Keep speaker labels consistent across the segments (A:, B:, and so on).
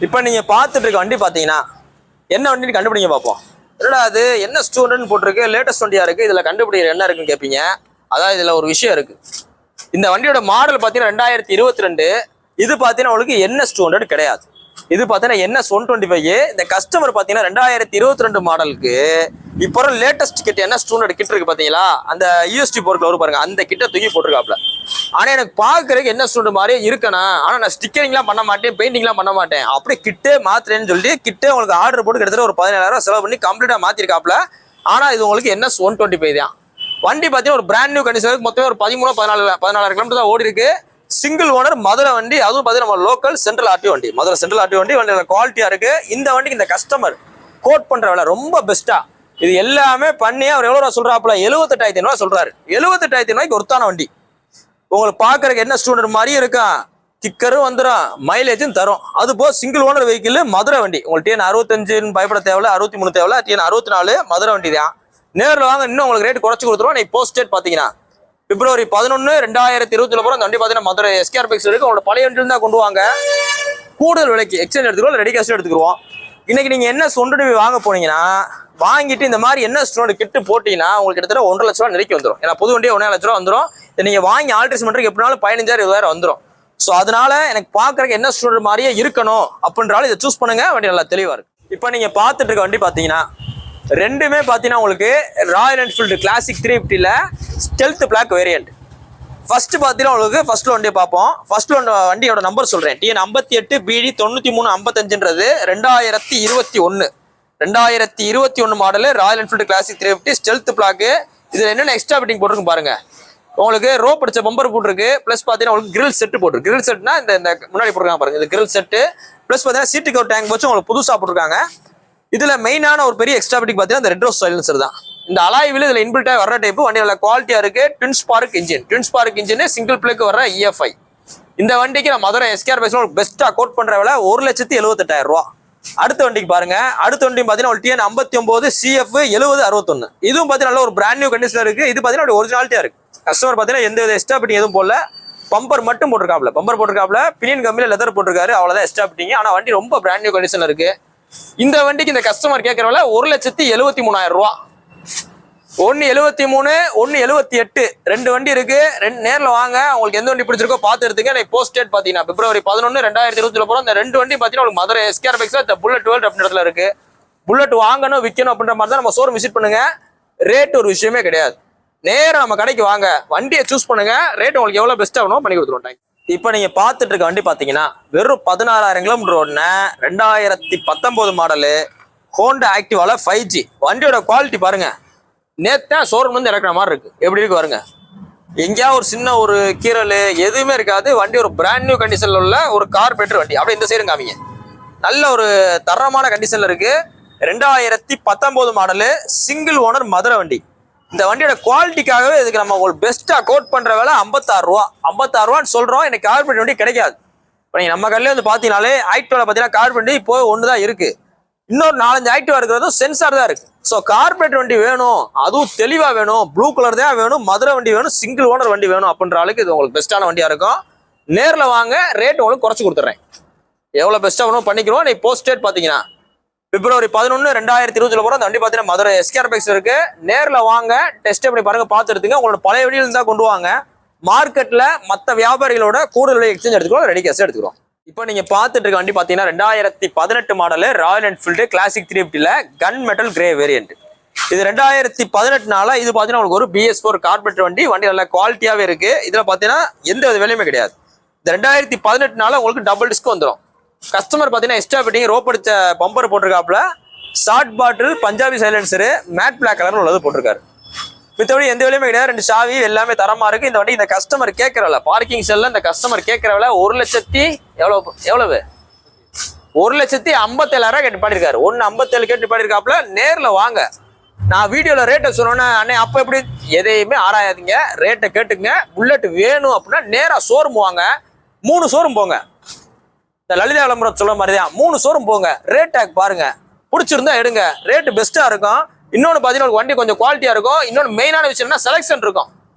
A: இப்போ நீங்க பார்த்துட்டு இருக்க வண்டி பார்த்தீங்கன்னா என்ன வண்டின்னு கண்டுபிடிங்க பார்ப்போம். என்னடா அது என்ன ஸ்டூடெண்ட் போட்டிருக்கு, லேட்டஸ்ட் வண்டியா இருக்கு, இதுல கண்டுபிடிக்கிற என்ன இருக்குன்னு கேட்பீங்க. அதாவது இதுல ஒரு விஷயம் இருக்கு. இந்த வண்டியோட மாடல் பார்த்தீங்கன்னா 2022. இது பார்த்தீங்கன்னா உங்களுக்கு NS 200 கிடையாது. இது பார்த்தீங்கன்னா NS 125. இந்த கஸ்டமர் பார்த்தீங்கன்னா 2022 மாடலுக்கு இப்போ லேட்டஸ்ட் கிட் NS 200 கிட் இருக்கு பார்த்தீங்களா, அந்த USD போர்க்கில் வரும் பாருங்க, அந்த கிட்ட தூக்கி போட்டிருக்காப்ல. ஆனால் எனக்கு பார்க்கறதுக்கு NS 200 மாதிரியே இருக்கணும், ஆனால் நான் ஸ்டிக்கரிங்லாம் பண்ண மாட்டேன், பெயிண்டிங்லாம் பண்ண மாட்டேன், அப்படியே கிட்டே மாத்துறேன்னு சொல்லிட்டு கிட்டே உங்களுக்கு ஆர்டர் போட்டு கிட்டத்தட்ட ஒரு 17,000 செலவு பண்ணி கம்ப்ளீட்டாக மாற்றிருக்காப்ல. ஆனால் இது உங்களுக்கு NS 125 தான். வண்டி பார்த்தீங்கன்னா ஒரு பிராண்ட் நியூ கண்டிஷன், மொத்தமே ஒரு 14,000 கிலோமீட்டர் தான் ஓடி இருக்கு. சிங்கிள் ஓனர் மதுரை வண்டி, அதுவும் பார்த்தீங்கன்னா நம்ம லோக்கல் சென்ட்ரல் ஆர்டி வண்டி, மதுரை சென்ட்ரல் ஆர்டி வண்டி. வண்டியோட குவாலிட்டியா இருக்கு. இந்த வண்டிக்கு இந்த கஸ்டமர் கோட் பண்ற விலை ரொம்ப பெஸ்டா. இது எல்லாமே பண்ணி அவர் எவ்வளோ ரூபா சொல்றாப்புல, 78,500 ரூபா சொல்றாரு. 78,500 ரூபாய்க்கு ஒருத்தான வண்டி. உங்களுக்கு பார்க்கறதுக்கு என்ன ஸ்டூடெண்ட் மாதிரியும் இருக்கும், கிக்கரும் வந்துடும், மைலேஜும் தரும். அது போக சிங்கிள் ஓனர் வெஹிக்கிள் மதுரை வண்டி. உங்களுக்கு TN 65 பயப்பட தேவையில்ல, 63 தேவையில்ல, TN 64 மதுரை வண்டி தான். நேரில் வாங்க, இன்னும் உங்களுக்கு ரேட் குறைச்சி கொடுத்துருவோம். நீ போஸ்ட் டேட் பார்த்தீங்கன்னா February 11, 2020 போகிற அந்த வண்டி பார்த்தீங்கன்னா மதுரை SKR பைக்ஸ் இருக்கு. உங்களோட பழைய வண்டியில் தான் கொண்டு வாங்க, கூடுதல் விலைக்கு எக்ஸ்சேஞ்ச் எடுத்துக்கிறோம், ரெடி கேஷ் எடுத்துக்கிறோம். இன்னைக்கு நீங்க NS 125 வாங்க போனீங்கன்னா, வாங்கிட்டு இந்த மாதிரி NS 200 கிட்டு போட்டீங்கன்னா உங்களுக்கு கிட்டத்தட்ட 1.5 லட்ச ரூபா நெருக்கி வந்துடும். ஏன்னா புது வண்டியே 1.5 லட்ச ரூபா வந்துடும். நீங்க வாங்கி ஆல்ட்ரேஷன் பண்றதுக்கு எப்படினாலும் 15,000 20,000 வந்துடும். ஸோ அதனால எனக்கு பார்க்கறதுக்கு NS 200 மாதிரியே இருக்கணும் அப்படின்றாலும் இதை சூஸ் பண்ணுங்க. வண்டி நல்லா தெளிவா இருக்கு. இப்போ நீங்க பார்த்துட்டு இருக்க வண்டி பார்த்தீங்கன்னா ரெண்டுமே பார்த்தீங்கன்னா உங்களுக்கு ராயல் என்ஃபீல்டு கிளாசிக் 350ல ஸ்டெல்த் பிளாக் வேரியன்ட். ஃபர்ஸ்ட் பார்த்தீங்கன்னா உங்களுக்கு ஃபர்ஸ்ட் வண்டியை பார்ப்போம். ஃபர்ஸ்ட் வண்டியோட நம்பர் சொல்றேன், TN 58 BD 9355ன்றது 2021 model Royal Enfield Classic 350 stealth black. இதுல என்னென்ன எக்ஸ்ட்ரா ஃபிட்டிங் போட்டிருக்கு பாருங்க. உங்களுக்கு ரோப் அடிச்ச பம்பர் போட்டிருக்கு, பிளஸ் பார்த்தீங்கன்னா உங்களுக்கு கிரில் செட் போட்டிருக்கு. கிரில் செட்னா இந்த முன்னாடி போட்டிருக்காங்க பாருங்க, இது கிரில் செட்டு. பிளஸ் பார்த்தீங்கன்னா சீட்டுக்கு ஒரு டேங்க் வச்சு உங்களுக்கு புதுசாக போட்டிருக்காங்க. இதுல மெயினான ஒரு பெரிய எக்ஸ்ட்ரா ஃபிட்டிங் பார்த்தீங்கன்னா இந்த ரெட் ரோஸ் சைலன்சர் தான். இந்த அலாய் வீல் இதுல இன்பில்ட்டா வர்ற டைப் வண்டி நல்ல குவாலிட்டியா இருக்கு. ட்வின் ஸ்பார்க் இன்ஜின் சிங்கிள் பிளேக்கு வர்ற EFI. இந்த வண்டிக்கு நான் மதுரை SKR பைக்ஸ்ல ஒரு பெஸ்டா கோட் பண்ற விலை 1,78,000 ரூபா. அடுத்த வண்டிக்கு பாருங்க. அடுத்த வண்டி பாத்தீங்கன்னா TN 59 CF 7061. இதுவும் பாத்தீங்கன்னா நல்ல ஒரு பிராண்ட் நியூ கண்டிஷன் இருக்கு. இது பாத்தீங்கன்னா ஒரிஜினாலிட்டியா இருக்கு. கஸ்டமர் பாத்தீங்கன்னா எந்த வித எக்ஸ்ட்ரா ஃபிட்டிங் எதுவும் போடல. பம்பர் மட்டும் போட்டிருக்காப்ல. பினியன் கம்பியில லெதர் போட்டிருக்காரு, அவ்வளவுதான் எக்ஸ்ட்ரா ஃபிட்டிங். ஆனா வண்டி ரொம்ப பிராண்ட் நியூ கண்டிஷன்ல இருக்கு. இந்த வண்டிக்கு இந்த கஸ்டமர் கேட்கற விலை 1,73,000 ரூபா. 1,73 1,78 ரெண்டு வண்டி இருக்கு. நேரில் வாங்க, உங்களுக்கு எந்த வண்டி பிடிச்சிருக்கோ பார்த்து எடுத்துங்க. போஸ்ட் டேட் பார்த்தீங்கன்னா February 11, 2020 போகிறோம். இந்த ரெண்டு வண்டி பார்த்தீங்கன்னா உங்களுக்கு மதுரை SKR பைக்ஸ்ல இந்த புல்லட் வேர்ல்ட் அப்படின்ற இடத்துல இருக்கு. புல்லட் வாங்கணும் விற்கணும் அப்படின்ற மாதிரி தான் நம்ம ஷோரூம் விசிட் பண்ணுங்க. ரேட் ஒரு விஷயமே கிடையாது. நேரம் நம்ம கடைக்கு வாங்க, வண்டியை சூஸ் பண்ணுங்க. ரேட் உங்களுக்கு எவ்வளோ பெஸ்ட்டாக வேணும் பண்ணி கொடுத்துருவோம். இப்போ நீங்க பார்த்துட்டு இருக்க வண்டி பார்த்தீங்கன்னா வெறும் 16,000 கிலோமீட்டர் ஓடின 2019 மாடலு ஹோண்டா ஆக்டிவால 5G. வண்டியோட குவாலிட்டி பாருங்க, நேத்தான் ஷோரூம் வந்து இறக்குற மாதிரி இருக்கு. எப்படி இருக்கு பாருங்க, எங்கேயா ஒரு சின்ன ஒரு கீரல் எதுவுமே இருக்காது. வண்டி ஒரு பிராண்ட் நியூ கண்டிஷன்ல உள்ள ஒரு கார்பரேட்டர் வண்டி. அப்படியே இந்த சைடு காமிங்க, நல்ல ஒரு தரமான கண்டிஷன்ல இருக்கு. 2019 மாடலு சிங்கிள் ஓனர் மதுரை வண்டி. இந்த வண்டியோட குவாலிட்டிக்காகவே இதுக்கு நம்ம ஒரு பெஸ்டா கோட் பண்ற வேலை 56 ரூபா. 56 ரூபான்னு சொல்றோம். எனக்கு கார்பரேட் வண்டி கிடைக்காது. இப்போ நீங்க நம்ம கடையில வந்து பாத்தீங்கன்னாலே ஆக்டிவால பாத்தீங்கன்னா கார்பரேட் வண்டி இப்போ ஒண்ணுதான் இருக்கு. இன்னொரு 4-5 ஆக்டிவா இருக்கிறதும் சென்சார் தான் இருக்கு. ஸோ கார்பரேட் வண்டி வேணும், அதுவும் தெளிவா வேணும், ப்ளூ கலர் தான் வேணும், மதுரை வண்டி வேணும், சிங்கிள் ஓனர் வண்டி வேணும் அப்படின்ற அளவுக்கு இது உங்களுக்கு பெஸ்டான வண்டியா இருக்கும். நேர்ல வாங்க, ரேட் உங்களுக்கு குறைச்சு கொடுத்துறேன். எவ்வளவு பெஸ்டா வேணும் பண்ணிக்கிறோம். நீ போஸ்ட் டேட் பாத்தீங்கன்னா February 11, 2020 போற அந்த வண்டி பாத்தீங்கன்னா மதுரை SKR பைக்ஸ் இருக்கு. நேர்ல வாங்க, டெஸ்ட் பண்ணி பாருங்க, பார்த்து எடுத்துங்க. உங்களோட பழைய வண்டியில இருந்தா கொண்டு வாங்க. மார்க்கெட்ல மற்ற வியாபாரிகளோட கூடுதல் எக்ஸ்சேஞ்ச் எடுத்துக்கிறோம், ரெடி கேஷ் எடுத்துக்கிறோம். இப்போ நீங்க பார்த்துட்டு இருக்க வண்டி பாத்தீங்கன்னா 2018 மாடலு ராயல் என்ஃபீல்டு கிளாசிக் 350ல கன் மெட்டல் கிரே வேரியன்ட். இது 2018 இது பாத்தீங்கன்னா உங்களுக்கு ஒரு BS4 கார்பரேட்டர் வண்டி. வண்டி நல்ல குவாலிட்டியாவே இருக்கு. இதுல பாத்தீங்கன்னா எந்த வித வேலையுமே கிடையாது. இந்த 2018 உங்களுக்கு டபுள் டிஸ்க் வந்துடும். கஸ்டமர் பாத்தீங்கன்னா எக்ஸ்ட்ரா ஃபிட்டிங் ரோப் அடிச்ச பம்பர் போட்டிருக்காப்ல. Short bottle Punjabi silencer matte black colour உள்ளது போட்டிருக்காரு. மித்தபடி எந்த வேலையுமே கிடையாது. 2 சாவி எல்லாமே தரமா இருக்கு. இந்த வண்டி இந்த கஸ்டமர் கேட்கறல பார்க்கிங் செல்ல இந்த கஸ்டமர் கேட்கறவல 1,00,000 1,57,000 கேட்டு பாடிருக்காரு. 1,57 கேட்டு பாடிருக்காப்ல. நேர்ல வாங்க. நான் வீடியோல ரேட்டை சொன்னோன்னே அண்ணே அப்ப எப்படி எதையுமே ஆராயாதீங்க, ரேட்டை கேட்டுங்க. புல்லட் வேணும் அப்படின்னா நேரா ஷோரூம் வாங்க. 3 ஷோரூம் போங்க. இந்த லலிதா விளம்பரம் சொல்ல மாதிரிதான் 3 ஷோரூம் போங்க. ரேட் டேக் பாருங்க, பிடிச்சிருந்தா எடுங்க. ரேட்டு பெஸ்டா இருக்கும். இன்னொன்று பார்த்தீங்கன்னா வண்டி கொஞ்சம் குவாலிட்டியா இருக்கும். இன்னொன்று மெயினான விஷயம்னா செலெக்ஷன் இருக்கும்.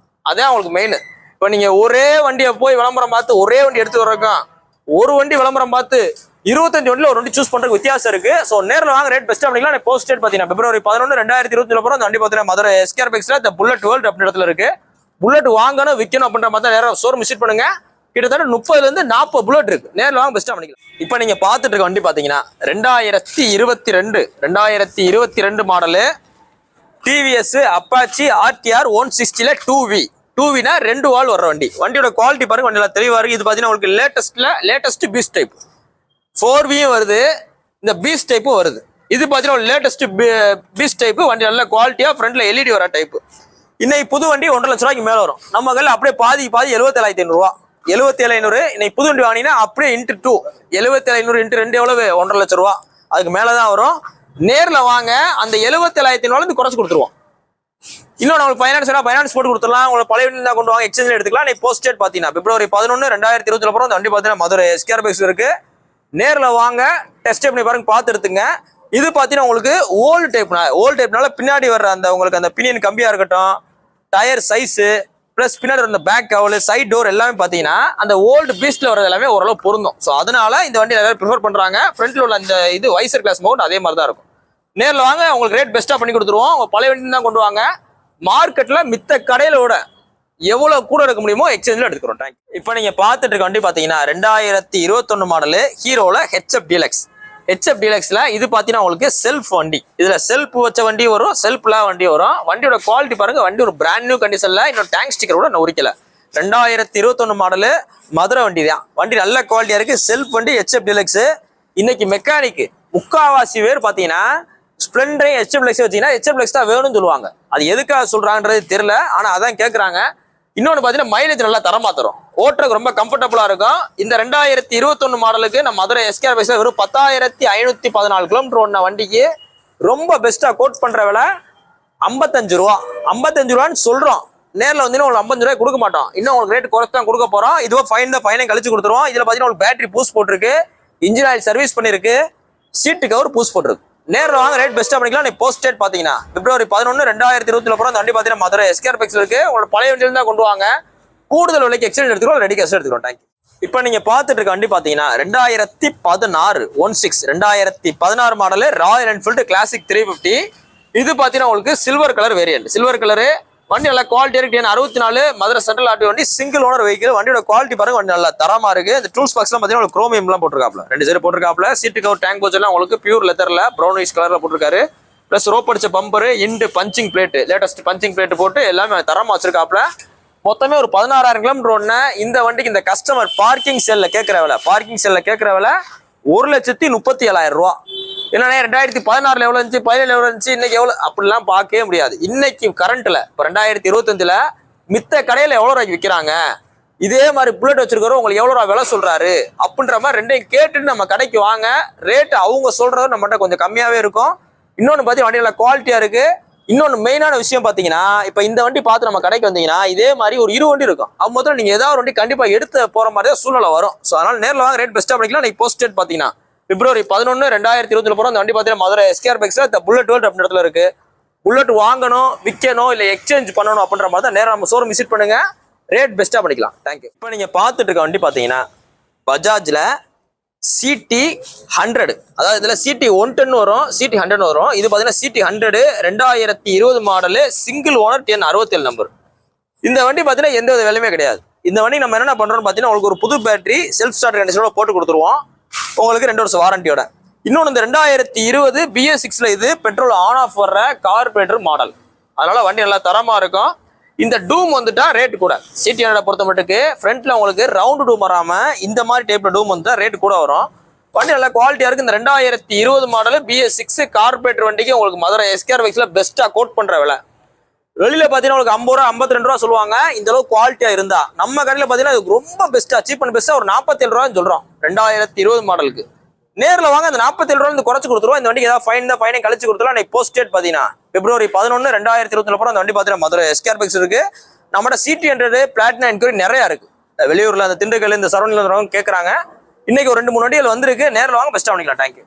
A: அதான் உங்களுக்கு மெயின். இப்போ நீங்க ஒரே வண்டியை போய் விளம்பரம் பார்த்து ஒரே வண்டி எடுத்து வர்றோம், ஒரு வண்டி விளம்பரம் பார்த்து 25 வண்டியில் ஒரு வண்டி சூஸ் பண்றதுக்கு வித்தியாசம் இருக்கு. ஸோ நேரில் வாங்க ரேட் பெஸ்ட்டாக பண்ணிக்கலாம். போஸ்ட் டேட் பார்த்தீங்கன்னா February 11, 2020 போகிறோம். அந்த வண்டி பார்த்தீங்கன்னா மதுரை எஸ்கேஆர் பைக்ஸ்ல இந்த புல்லட் வேர்ல்ட் அப்படின்ற இடத்துல இருக்கு. புல்லட் வாங்கணும் விற்கணும் அப்படின்ற மாதிரி தான் நேரம் ஷோரூம் விசிட் பண்ணுங்க. கிட்டத்தட்ட 30 to 40 புல்லட் இருக்கு. நேரில் வாங்க பெஸ்ட்டாக பண்ணிக்கலாம். இப்போ நீங்க பார்த்துட்டு இருக்க வண்டி பார்த்தீங்கன்னா 2022 மாடலு டிவிஎஸ் அப்பாச்சி ஆர்டிஆர் 160ல 2V. 2Vனா 2 வால் வர வண்டி. வண்டியோட குவாலிட்டி பாருங்க, வண்டி நல்லா தெளிவா இருக்கு. இது பார்த்தீங்கன்னா உங்களுக்கு லேட்டஸ்ட் பீஸ் டைப் 4Vயும் வருது, இந்த பீஸ் டைப்பும் வருது. இது பார்த்தீங்கன்னா லேட்டஸ்ட் பீஸ் டைப். வண்டி நல்ல குவாலிட்டியா ஃப்ரண்ட்ல LED வர டைப். இன்னைக்கு புது வண்டி 1.5 லட்ச ரூபாய்க்கு மேல வரும். நம்ம கையில் அப்படியே பாதி 77,500 ரூபா. 77,500. இன்னைக்கு புது வண்டி வாங்கினீங்கன்னா அப்படியே இன்ட்டு 2 77,500 இன்ட்டு 2 எவ்வளவு? 1.5 லட்ச ரூபா. அதுக்கு மேலதான் வரும். நேர்ல வாங்க, அந்த 77,500 குறைச்சு கொடுத்துருவோம். இன்னும் நம்மளுக்கு ஃபைனான்ஸ் போட்டு கொடுத்துடலாம். உங்களை பழைய வண்டி தான் கொண்டு வாங்க, எக்ஸ்சேஞ்சில் எடுத்துக்கலாம். நீ போஸ்ட் டேட் பார்த்தீங்கன்னா February 11, 2020 போகிறோம். அந்த வண்டி பார்த்தீங்கன்னா மதுரை எஸ்கேஆர் பைக்ஸ் இருக்கு. நேரில் வாங்க, டெஸ்ட் பண்ணி பாருங்க, பார்த்து எடுத்துங்க. இது பார்த்தீங்கன்னா உங்களுக்கு ஓல்டு டைப்னால பின்னாடி வர்ற அந்த உங்களுக்கு அந்த பினியன் கம்பியா இருக்கட்டும், டயர் சைஸு பிளஸ் பின்னாடி அந்த பேக் கவல், சைட் டோர் எல்லாமே பார்த்தீங்கன்னா அந்த ஓல்டு பீஸ்ட்ல வர்றது எல்லாமே ஓரளவு பொருந்தும். ஸோ அதனால இந்த வண்டி நிறைய ப்ரிஃபர் பண்றாங்க. ஃப்ரண்ட்ல உள்ள அந்த இது வைசர் கிளாஸ் மவுண்ட் அதே மாதிரி தான் இருக்கும். நேரில் வாங்க, உங்களுக்கு ரேட் பெஸ்ட்டாக பண்ணி கொடுத்துருவோம். உங்க பழைய வண்டி தான் கொண்டு வாங்க. மார்க்கெட்ல மித்த கடையில விட எவ்வளவு கூட எடுக்க முடியுமோ எக்ஸ்சேஞ்சில் எடுத்துக்கிறோம். தேங்க்யூ. இப்போ நீங்க பார்த்துட்டு இருக்க வண்டி பார்த்தீங்கன்னா 2021 மாடலு ஹீரோல ஹெச்எஃப் டீலக்ஸ்ல இது பார்த்தீங்கன்னா உங்களுக்கு செல்ஃப் வண்டி. இதுல செல்ஃப் வச்ச வண்டி வரும், செல்ஃப்ல வண்டி வரும். வண்டியோட குவாலிட்டி பாருங்க, வண்டி ஒரு பிராண்ட் நியூ கண்டிஷன்ல, இன்னும் டேங்க் ஸ்டிக்கர் கூட நான் உரிக்கல. 2021 மாடலு மதுரை வண்டி தான். வண்டி நல்ல குவாலிட்டியா இருக்கு. செல்ஃப் வண்டி ஹெச்எஃப் டீலக்ஸ். இன்னைக்கு மெக்கானிக் முக்காவாசி பேர் பார்த்தீங்கன்னா ஸ்ப்ளெண்டரையும் ஹெச்எஃப் டீலக்ஸ் வச்சீங்கன்னா ஹெச்எஃப் டீலக்ஸ் தான் வேணும்னு சொல்லுவாங்க. அது எதுக்காக சொல்றாங்கன்றது தெரியல, ஆனா அதான் கேட்கறாங்க. இன்னொன்று பார்த்தீங்கன்னா மைலேஜ் நல்லா தரமா தரும், ஓட்டுறதுக்கு ரொம்ப கம்ஃபர்டபுளா இருக்கும். இந்த 2021 மாடலுக்கு நம்ம மதுரை எஸ்கேஆர் பைக்ஸ்ல வெறும் 10,514 கிலோமீட்டர் ஓடின வண்டிக்கு ரொம்ப பெஸ்டா கோட் பண்ற விலை 55 ரூபா. 55 ரூபான்னு சொல்றோம். நேரில் வந்து உங்களுக்கு 55 ரூபாய் கொடுக்க மாட்டோம். இன்னும் உங்களுக்கு ரேட் குறைச்சு தான் கொடுக்க போறோம். இதுவோ ஃபைனை கழிச்சு கொடுத்துருவோம். இதுல பார்த்தீங்கன்னா உங்களுக்கு பேட்டரி பூஸ்ட் போட்டிருக்கு, இன்ஜின் ஆயில் சர்வீஸ் பண்ணிருக்கு, சீட்டு கவர் பூஸ்ட் போட்டிருக்கு. நேரில் வாங்க, ரேட் பெஸ்ட்டாக பண்ணிக்கலாம். நீ போஸ்ட் டேட் பார்த்தீங்கன்னா February 11, 2020 போகிறோம். அந்த வண்டி பார்த்தீங்கன்னா மதுரை எஸ்கேஆர் பைக்ஸ் இருக்கு. உங்களோட பழைய வண்டியில் தான் கொண்டு வாங்க. கூடுதல் விலைக்கு எக்ஸ்சேஞ்ச் எடுத்துக்கிறோம், ரெடி கேஷ் எடுத்துக்கிறோம். தேங்க்யூ. இப்போ நீங்க பார்த்துட்டு இருக்க வண்டி பார்த்தீங்கன்னா 2016 மாடலு ராயல் என்ஃபீல்டு கிளாசிக் 350. இது பார்த்தீங்கன்னா உங்களுக்கு silver colour variant. Silver colour வண்டி நல்லா குவாலிட்டி இருக்கு. 64 மதுரை சென்ட்ரல் ஆட்டோ வண்டி, சிங்கிள் ஓனர் வெஹிக்கிள். வண்டியோட குவாலிட்டி பாருங்க, வண்டி நல்லா தரமா இருக்கு. இந்த டூல்ஸ் பாக்ஸ்லாம் பார்த்தீங்கன்னா குரோமியம்லாம் போட்டிருக்காப்ல, 2 சைடு போட்டிருக்காப்ல. சீட்டு கவர் டேங்க் போச் எல்லாம் உங்களுக்கு பியூர் லெதர்ல ப்ரௌன் வைஸ் கலர்ல போட்டிருக்காரு. பிளஸ் ரோப் அடிச்ச பம்பரு, இண்டு punching plate, latest punching plate போட்டு எல்லாமே தரமா வச்சிருக்காப்ல. மொத்தமே ஒரு 16,000 கிலோமீட்டர் ஒன்று. இந்த வண்டிக்கு இந்த கஸ்டமர் பார்க்கிங் செல்ல கேட்கிற விலை 1,37,000 ரூபா. என்னன்னா 2016 எவ்வளவு இருந்துச்சு, 17 எவ்வளவு இருந்துச்சு, இன்னைக்கு எவ்வளவு அப்படிலாம் பார்க்கவே முடியாது. இன்னைக்கு கரண்ட்ல இப்போ 2025 மித்த கடையில எவ்வளவு ரூபாய்க்கு விற்கிறாங்க, இதே மாதிரி புல்லட் வச்சிருக்கிறோம் உங்களுக்கு எவ்வளவு ரூபா விலை சொல்றாரு அப்படின்ற மாதிரி ரெண்டையும் கேட்டுட்டு நம்ம கடைக்கு வாங்க. ரேட் அவங்க சொல்றது நம்மகிட்ட கொஞ்சம் கம்மியாவே இருக்கும். இன்னொன்னு பார்த்து வண்டி நல்லா குவாலிட்டியா இருக்கு. இன்னொன்று மெயினான விஷயம் பார்த்தீங்கன்னா, இப்போ இந்த வண்டி பார்த்து நம்ம கடைக்கு வந்தீங்கன்னா இதே மாதிரி ஒரு 20 வண்டி இருக்கும். அது மொத்தம் நீங்கள் ஏதாவது ஒரு வண்டி கண்டிப்பாக எடுத்து போகிற மாதிரி தான் சூழ்நிலை வரும். ஸோ அதனால் நேரில் வாங்க, ரேட் பெஸ்ட்டாக பண்ணிக்கலாம். நீங்கள் போஸ்ட் டேட் பார்த்தீங்கன்னா February 11, 2020 போகிறோம். அந்த வண்டி பார்த்தீங்கன்னா மதுரை எஸ்கேஆர் பைக்ஸில் இந்த புல்லட் வேர்ல்ட் அப்படின்ற இடத்துல இருக்கு. புல்லட் வாங்கணும், விற்கணும், இல்லை எக்ஸ்சேஞ்ச் பண்ணணும் அப்படின்ற மாதிரி தான் நேரம் நம்ம ஷோரூம் விசிட் பண்ணுங்க. ரேட் பெஸ்ட்டாக பண்ணிக்கலாம். தேங்க்யூ. இப்போ நீங்கள் பார்த்துட்டு இருக்க வண்டி பார்த்தீங்கன்னா பஜாஜில் CT 100, அதாவது இதில் CT 110 வரும், CT 100 வரும். இது பார்த்தீங்கன்னா CT 100 2020 model, single owner, 67 number. இந்த வண்டி பார்த்தீங்கன்னா எந்த வித வேலையுமே கிடையாது. இந்த வண்டி நம்ம என்ன பண்ணுறோம்னு பார்த்தீங்கன்னா உங்களுக்கு ஒரு புது பேட்டரி செல்ஃப் ஸ்டார்ட் கண்டிஷனோட போட்டு கொடுத்துருவோம். உங்களுக்கு 2 வருஷம் வாரண்டியோட. இன்னொன்று இந்த 2020 BS6 இது பெட்ரோல் ஆன் ஆஃப் வர்ற கார்பரேட்டர் மாடல். அதனால வண்டி நல்லா தரமாக இருக்கும். இந்த டூம் வந்துட்டா ரேட் கூட. CT 100 பொறுத்த மட்டுக்கு ஃப்ரண்ட்ல உங்களுக்கு ரவுண்டு டூம் வராம இந்த மாதிரி டைப்ல டூம் வந்துட்டா ரேட் கூட வரும். வண்டி நல்லா குவாலிட்டியா இருக்கு. இந்த 2020 மாடல் BS6 கார்பரேட்டர் வண்டிக்கு உங்களுக்கு மதுரை எஸ்கேஆர் பைக்ஸ்ல பெஸ்ட்டா கோட் பண்ற விலை. வெளியில பாத்தீங்கன்னா உங்களுக்கு 50 ரூபா 52 ரூபா சொல்லுவாங்க. இந்த அளவுக்கு குவாலிட்டியா இருந்தா நம்ம கடையில பாத்தீங்கன்னா இது ரொம்ப பெஸ்ட்டா, சீப் அண்ட் பெஸ்ட்டா ஒரு 47 ரூபான்னு சொல்றோம் 2020 மாடலுக்கு. நேரில் வாங்க, அந்த 47 ரூபாய் குறைச்சு கொடுத்துருவோம். இந்த வண்டிக்கு ஏதாவது ஃபைனை கழிச்சு கொடுத்துருவோம். இன்னைக்கு போஸ்ட் டேட் பார்த்தீங்கன்னா February 11, 2020 போகிறோம். அந்த வண்டி பார்த்தீங்கன்னா மதுரை எஸ்கேஆர் பைக்ஸ் இருக்கு. நம்மளோட CT 100 பிளாட்டினா என்கொயரி நிறையா இருக்கு. வெளியூர்ல அந்த திண்டுக்கல் இந்த சரௌண்டிங்ல கேட்குறாங்க. இன்னைக்கு ஒரு 2-3 வண்டிகள் வந்திருக்கு. நேரில் வாங்க, பெஸ்ட்டாக பண்ணிக்கலாம். தேங்க்யூ.